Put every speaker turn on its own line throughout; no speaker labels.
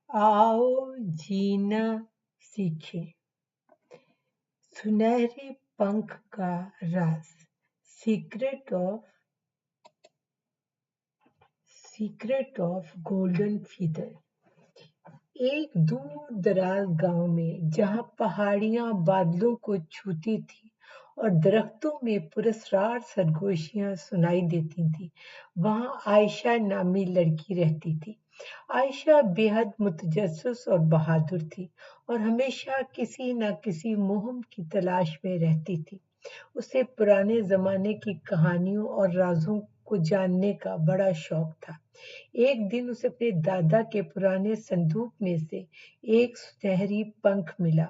आओ जीना सीखें। सुनहरे पंख का राज। Secret of golden feather. एक दूर दराज गांव में जहां पहाड़ियां बादलों को छूती थी और दरख्तों में पुरस्कार सरगोशियां सुनाई देती थी, वहां आयशा नामी लड़की रहती थी। आयशा बेहद मुतजस्सिस और बहादुर थी और हमेशा किसी न किसी मुहिम की तलाश में रहती थी। उसे पुराने जमाने की कहानियों और राजों को जानने का बड़ा शौक था। एक दिन उसे अपने दादा के पुराने संदूक में से एक सुनहरी पंख मिला।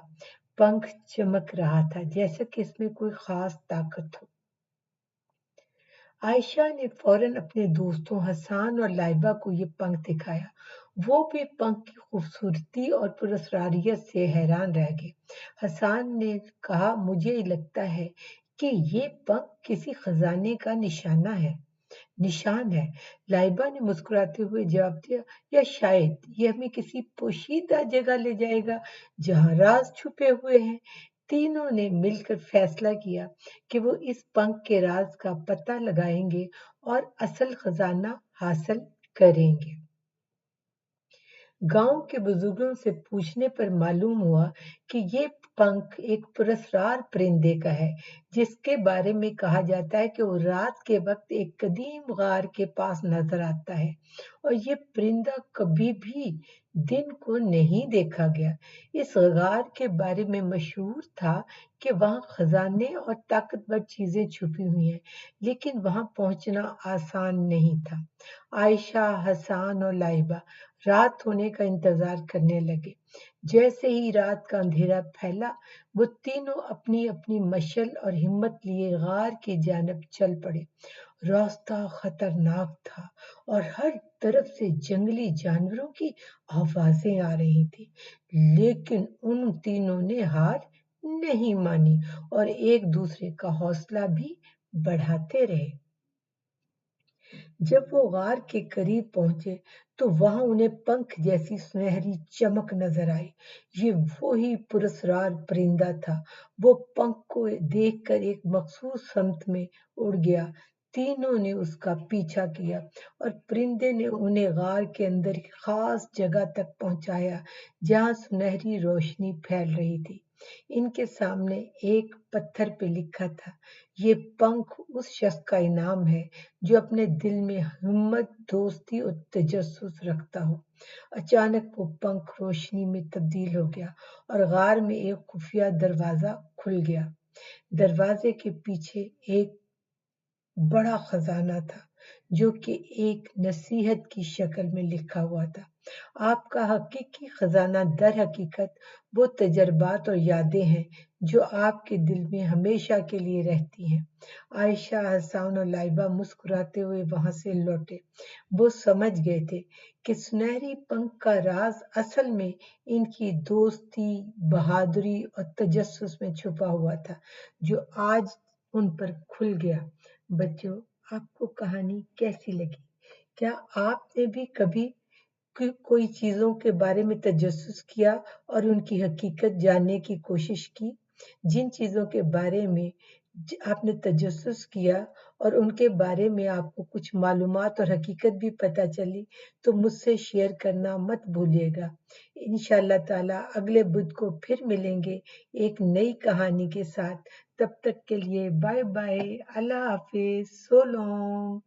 पंख चमक रहा था जैसे कि इसमें कोई खास ताकत हो। आयशा ने फौरन अपने दोस्तों हसन और लाइबा को ये पंख दिखाया। वो भी पंख की खूबसूरती और पुरस्कारियत से हैरान रह गए। हसन ने कहा, मुझे लगता है कि ये पंख किसी खजाने का निशान है। लाइबा ने मुस्कुराते हुए जवाब दिया, या शायद ये हमें किसी पोशीदा जगह ले जाएगा जहां राज छुपे हुए हैं। तीनों ने मिलकर फैसला किया कि वो इस पंख के राज का पता लगाएंगे और असल खजाना हासिल करेंगे। गांव के बुजुर्गों से पूछने पर मालूम हुआ कि ये पंख एक पुरस्कार परिंदे का है, जिसके बारे में कहा जाता है कि वो रात के वक्त एक कदीम गार के पास नजर आता है और ये परिंदा कभी भी दिन को नहीं देखा गया। इस गार के बारे में मशहूर था कि वहां खजाने और ताकतवर चीजें छुपी हुई हैं, लेकिन वहां पहुंचना आसान नहीं था। आयशा, हसन और लाइबा रात होने का इंतजार करने लगे। जैसे ही रात का अंधेरा फैला, वो तीनों अपनी अपनी मशल और हिम्मत लिए गार की जानब चल पड़े। रास्ता खतरनाक था और हर तरफ से जंगली जानवरों की आवाजें आ रही थी, लेकिन उन तीनों ने हार नहीं मानी और एक दूसरे का हौसला भी बढ़ाते रहे। जब वो गार के करीब पहुंचे तो वहां उन्हें पंख जैसी सुनहरी चमक नजर आई। ये वो ही पुरस्कार परिंदा था। वो पंख को देखकर एक मखसूस समत में उड़ गया। तीनों ने उसका पीछा किया और परिंदे ने उन्हें गार के अंदर की खास जगह तक पहुंचाया जहां सुनहरी रोशनी फैल रही थी। इनके सामने एक पत्थर पे लिखा था, ये पंख उस शख्स का इनाम है जो अपने दिल में हिम्मत, दोस्ती और तजस्सुस रखता हो। अचानक वो पंख रोशनी में तब्दील हो गया और गार में एक खुफिया दरवाजा खुल गया। दरवाजे के पीछे एक बड़ा खजाना था जो कि एक नसीहत की शक्ल में लिखा हुआ था। आपका हकीकी खजाना दर हकीकत वो तजर्बात और यादें हैं जो आपके दिल में हमेशा के लिए रहती हैं। आयशा, हसन और लाइबा मुस्कुराते हुए वहां से लौटे। वो समझ गए थे कि सुनहरी पंख का राज असल में इनकी दोस्ती, बहादुरी और तजस्सुस में छुपा हुआ था, जो आज उन पर खुल गया। बच्चों, आपको कहानी कैसी लगी? क्या आपने भी कभी कोई चीजों के बारे में तजस्सुस किया और उनकी हकीकत जानने की कोशिश की? जिन चीजों के बारे में आपने तजस्सुस किया और उनके बारे में आपको कुछ मालूमात और हकीकत भी पता चली, तो मुझसे शेयर करना मत भूलिएगा। इंशाअल्लाह ताला अगले बुध को फिर मिलेंगे एक नई कहानी के साथ। तब तक के लिए बाय बाय, अल्लाह हाफिज, सो लॉन्ग।